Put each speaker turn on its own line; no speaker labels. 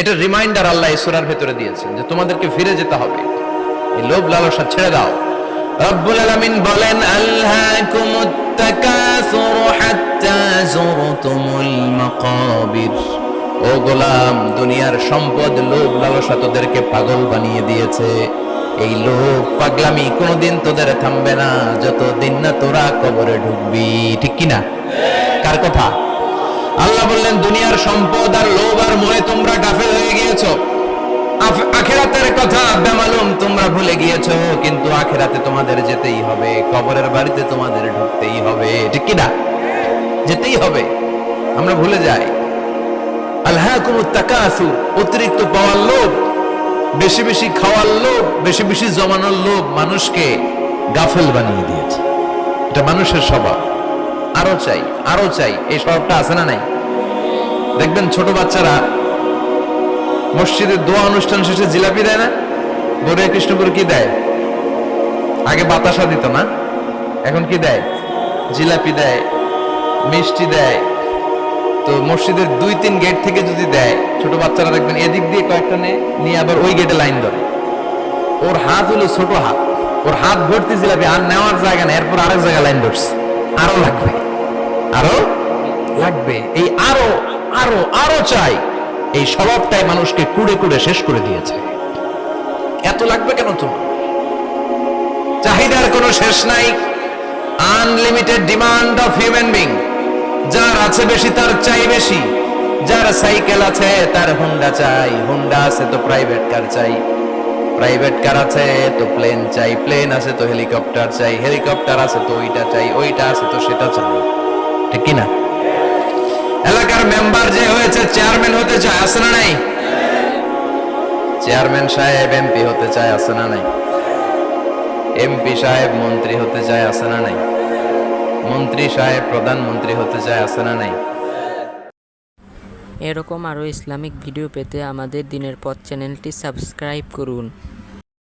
এটা রিমাইন্ডার আল্লাহ এই সূরার ভেতরে দিয়েছেন যে তোমাদেরকে ফিরে যেতে হবে, এই লোভ লালসা ছেড়ে দাও। রব্বুল আলামিন বলেন আলহাকুমুত তাকাসুর হাত্তা যুরতুমুল মাকাবির। ও গোলাম, দুনিয়ার সম্পদ লোভ লালসা তোদেরকে পাগল বানিয়ে দিয়েছে। এই লোভ পাগলামি কোনোদিন তোদের থামবে না যতদিন না তোরা কবরে ঢুকবি। ঠিক কিনা? কার কথা? আল্লাহ বললেন দুনিয়ার সম্পদ আর লোভ আর মোহে তোমরা গাফেল হয়ে গিয়েছো। আখিরাতের কথা বেমালুম তোমরা ভুলে গিয়েছো, কিন্তু আখিরাতে তোমাদের যেতেই হবে, কবরের বাড়িতে তোমাদের ঢুকতেই হবে। ঠিক কিনা? যেতেই হবে। আমরা ভুলে যাই। আলহাকুমুত তাকাসুর, অতিরিক্ত পাওয়ার লোভ, বেশি বেশি খাওয়ার লোভ, বেশি বেশি জমানোর লোভ মানুষকে গাফেল বানিয়ে দিয়েছে। এটা মানুষের স্বভাব। আরো চাই, আরো চাই, এই স্বভাবটা আছে না নাই? দেখবেন ছোট বাচ্চারা মসজিদের দোয়া অনুষ্ঠান শেষে জিলাপি দেয় না? গরু কৃষ্ণ করে কি দেয়? আগে বাতাসা দিত না, এখন কি দেয়? জিলাপি দেয়, মিষ্টি দেয়। তো মসজিদের 2-3 গেট থেকে যদি দেয়, ছোট বাচ্চারা দেখবেন এদিক দিয়ে কয়েকটা নিয়ে আবার ওই গেটে লাইন ধরে। ওর হাত হলো ছোট হাত, ওর হাত ভর্তি জিলাপি, আর নেওয়ার জায়গা নেই, এরপর আরেক জায়গায় লাইন ধরছে। আরো লাগবে, আরো লাগবে, এই আরো আরো আরো চাই, এই স্বভাবটাই মানুষকে কুড়ে কুড়ে শেষ করে দিয়েছে। এত লাগবে কেন তোমার? চাহিদার কোনো শেষ নাই। Unlimited demand of human being. যার আছে বেশি তার চাই বেশি। যার সাইকেল আছে তার হুন্ডা চাই, হুন্ডা আছে তো প্রাইভেট কার চাই, প্রাইভেট কার আছে তো প্লেন চাই, প্লেন আছে তো হেলিকপ্টার চাই, হেলিকপ্টার আছে তো ওইটা চাই, ওইটা আছে তো সেটা চাই। ঠিক কিনা? এলাকার মেম্বার যে হয়েছে চেয়ারম্যান হতে চায়, আছে না নাই? চেয়ারম্যান সাহেব এমপি হতে চায়, আছে না নাই? এমপি সাহেব মন্ত্রী হতে চায়, আছে না নাই? মন্ত্রী সাহেব প্রধানমন্ত্রী হতে চায়, আছে না নাই?
এরকম আরও ইসলামিক ভিডিও পেতে আমাদের দিনের পথ চ্যানেলটি সাবস্ক্রাইব করুন।